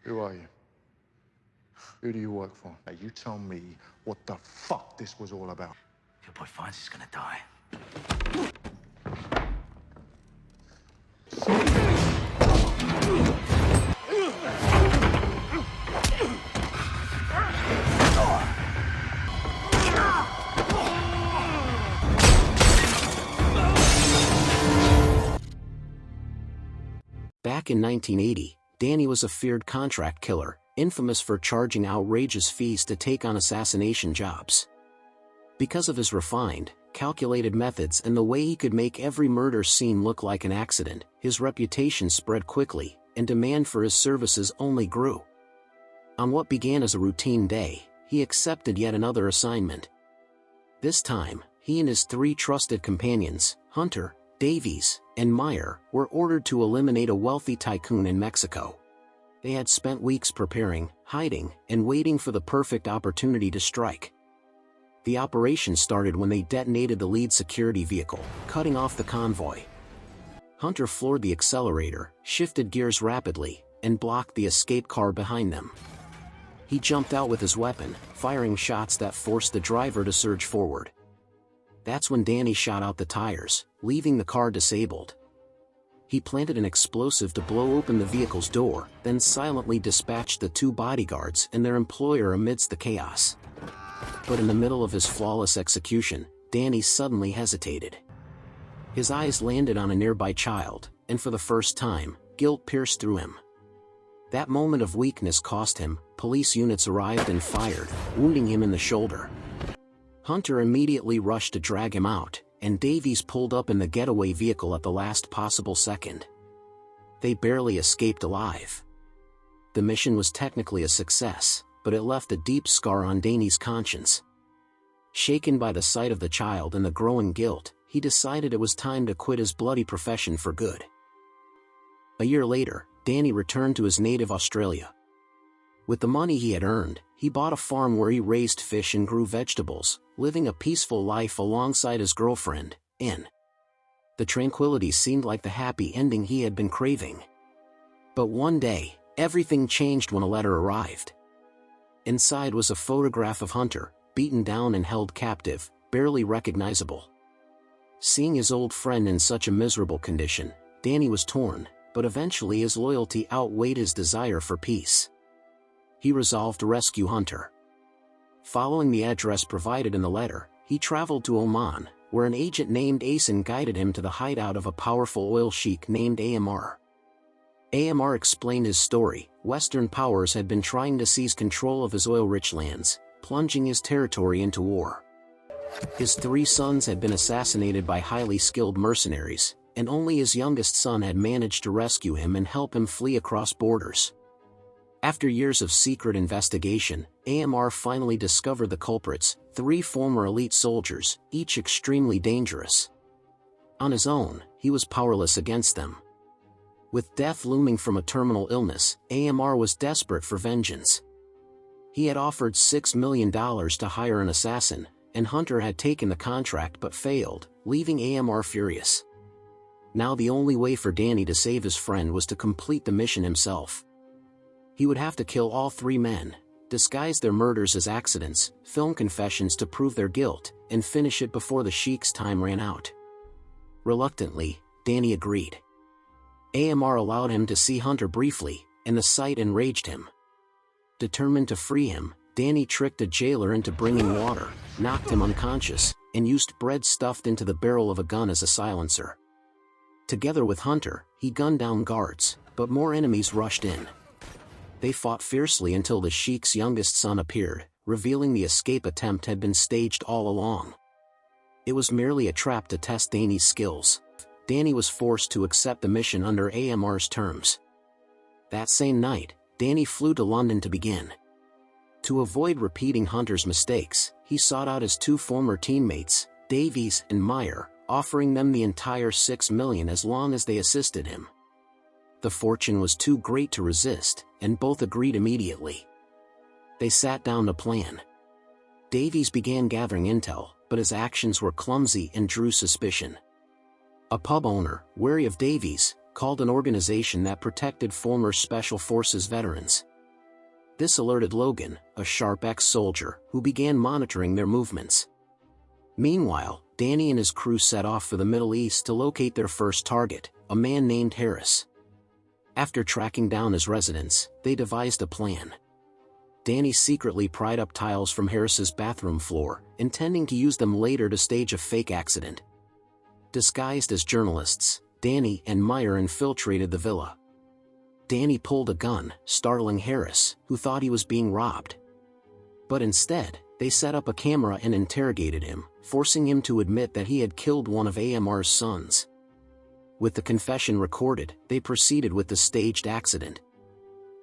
Who are you? Who do you work for? Now, you tell me what the fuck this was all about. If your boy finds he's gonna die. Back in 1980, Danny was a feared contract killer, infamous for charging outrageous fees to take on assassination jobs. Because of his refined, calculated methods and the way he could make every murder scene look like an accident, his reputation spread quickly, and demand for his services only grew. On what began as a routine day, he accepted yet another assignment. This time, he and his three trusted companions, Hunter, Davies, and Meyer, were ordered to eliminate a wealthy tycoon in Mexico. They had spent weeks preparing, hiding, and waiting for the perfect opportunity to strike. The operation started when they detonated the lead security vehicle, cutting off the convoy. Hunter floored the accelerator, shifted gears rapidly, and blocked the escape car behind them. He jumped out with his weapon, firing shots that forced the driver to surge forward. That's when Danny shot out the tires, leaving the car disabled. He planted an explosive to blow open the vehicle's door, then silently dispatched the two bodyguards and their employer amidst the chaos. But in the middle of his flawless execution, Danny suddenly hesitated. His eyes landed on a nearby child, and for the first time, guilt pierced through him. That moment of weakness cost him. Police units arrived and fired, wounding him in the shoulder. Hunter immediately rushed to drag him out, and Davies pulled up in the getaway vehicle at the last possible second. They barely escaped alive. The mission was technically a success, but it left a deep scar on Danny's conscience. Shaken by the sight of the child and the growing guilt, he decided it was time to quit his bloody profession for good. A year later, Danny returned to his native Australia. With the money he had earned, he bought a farm where he raised fish and grew vegetables, living a peaceful life alongside his girlfriend, Anne. The tranquility seemed like the happy ending he had been craving. But one day, everything changed when a letter arrived. Inside was a photograph of Hunter, beaten down and held captive, barely recognizable. Seeing his old friend in such a miserable condition, Danny was torn, but eventually his loyalty outweighed his desire for peace. He resolved to rescue Hunter. Following the address provided in the letter, he traveled to Oman, where an agent named Asen guided him to the hideout of a powerful oil sheik named Amr. Amr explained his story. Western powers had been trying to seize control of his oil-rich lands, plunging his territory into war. His three sons had been assassinated by highly skilled mercenaries, and only his youngest son had managed to rescue him and help him flee across borders. After years of secret investigation, Amr finally discovered the culprits, three former elite soldiers, each extremely dangerous. On his own, he was powerless against them. With death looming from a terminal illness, Amr was desperate for vengeance. He had offered $6 million to hire an assassin, and Hunter had taken the contract but failed, leaving Amr furious. Now the only way for Danny to save his friend was to complete the mission himself. He would have to kill all three men, disguise their murders as accidents, film confessions to prove their guilt, and finish it before the sheik's time ran out. Reluctantly, Danny agreed. Amr allowed him to see Hunter briefly, and the sight enraged him. Determined to free him, Danny tricked a jailer into bringing water, knocked him unconscious, and used bread stuffed into the barrel of a gun as a silencer. Together with Hunter, he gunned down guards, but more enemies rushed in. They fought fiercely until the sheik's youngest son appeared, revealing the escape attempt had been staged all along. It was merely a trap to test Danny's skills. Danny was forced to accept the mission under Amr's terms. That same night, Danny flew to London to begin. To avoid repeating Hunter's mistakes, he sought out his two former teammates, Davies and Meyer, offering them the entire $6 million as long as they assisted him. The fortune was too great to resist, and both agreed immediately. They sat down to plan. Davies began gathering intel, but his actions were clumsy and drew suspicion. A pub owner, wary of Davies, called an organization that protected former Special Forces veterans. This alerted Logan, a sharp ex-soldier, who began monitoring their movements. Meanwhile, Danny and his crew set off for the Middle East to locate their first target, a man named Harris. After tracking down his residence, they devised a plan. Danny secretly pried up tiles from Harris's bathroom floor, intending to use them later to stage a fake accident. Disguised as journalists, Danny and Meyer infiltrated the villa. Danny pulled a gun, startling Harris, who thought he was being robbed. But instead, they set up a camera and interrogated him, forcing him to admit that he had killed one of AMR's sons. With the confession recorded, they proceeded with the staged accident.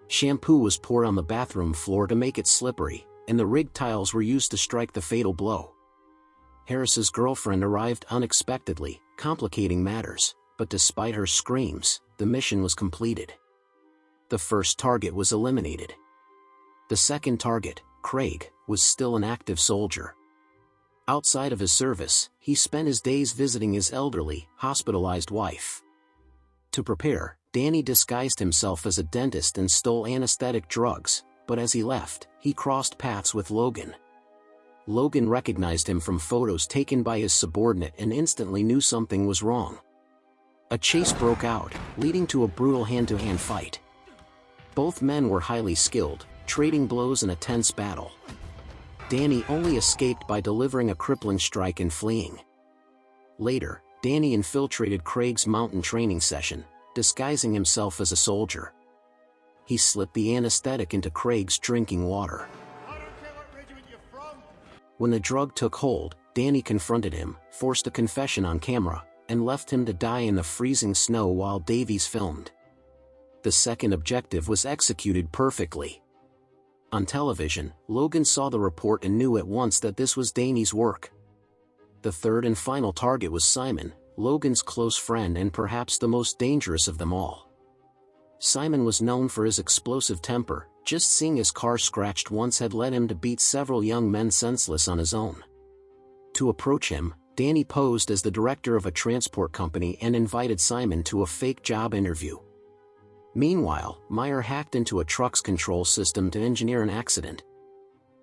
Shampoo was poured on the bathroom floor to make it slippery, and the rigged tiles were used to strike the fatal blow. Harris's girlfriend arrived unexpectedly, complicating matters, but despite her screams, the mission was completed. The first target was eliminated. The second target, Craig, was still an active soldier. Outside of his service, he spent his days visiting his elderly, hospitalized wife. To prepare, Danny disguised himself as a dentist and stole anesthetic drugs, but as he left, he crossed paths with Logan. Logan recognized him from photos taken by his subordinate and instantly knew something was wrong. A chase broke out, leading to a brutal hand-to-hand fight. Both men were highly skilled, trading blows in a tense battle. Danny only escaped by delivering a crippling strike and fleeing. Later, Danny infiltrated Craig's mountain training session, disguising himself as a soldier. He slipped the anesthetic into Craig's drinking water. When the drug took hold, Danny confronted him, forced a confession on camera, and left him to die in the freezing snow while Davies filmed. The second objective was executed perfectly. On television, Logan saw the report and knew at once that this was Danny's work. The third and final target was Simon, Logan's close friend and perhaps the most dangerous of them all. Simon was known for his explosive temper. Just seeing his car scratched once had led him to beat several young men senseless on his own. To approach him, Danny posed as the director of a transport company and invited Simon to a fake job interview. Meanwhile, Meyer hacked into a truck's control system to engineer an accident.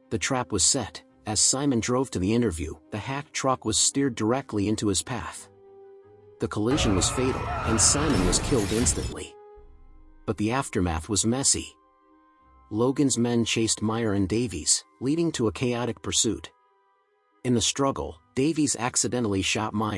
The trap was set. As Simon drove to the interview, the hacked truck was steered directly into his path. The collision was fatal, and Simon was killed instantly. But the aftermath was messy. Logan's men chased Meyer and Davies, leading to a chaotic pursuit. In the struggle, Davies accidentally shot Meyer.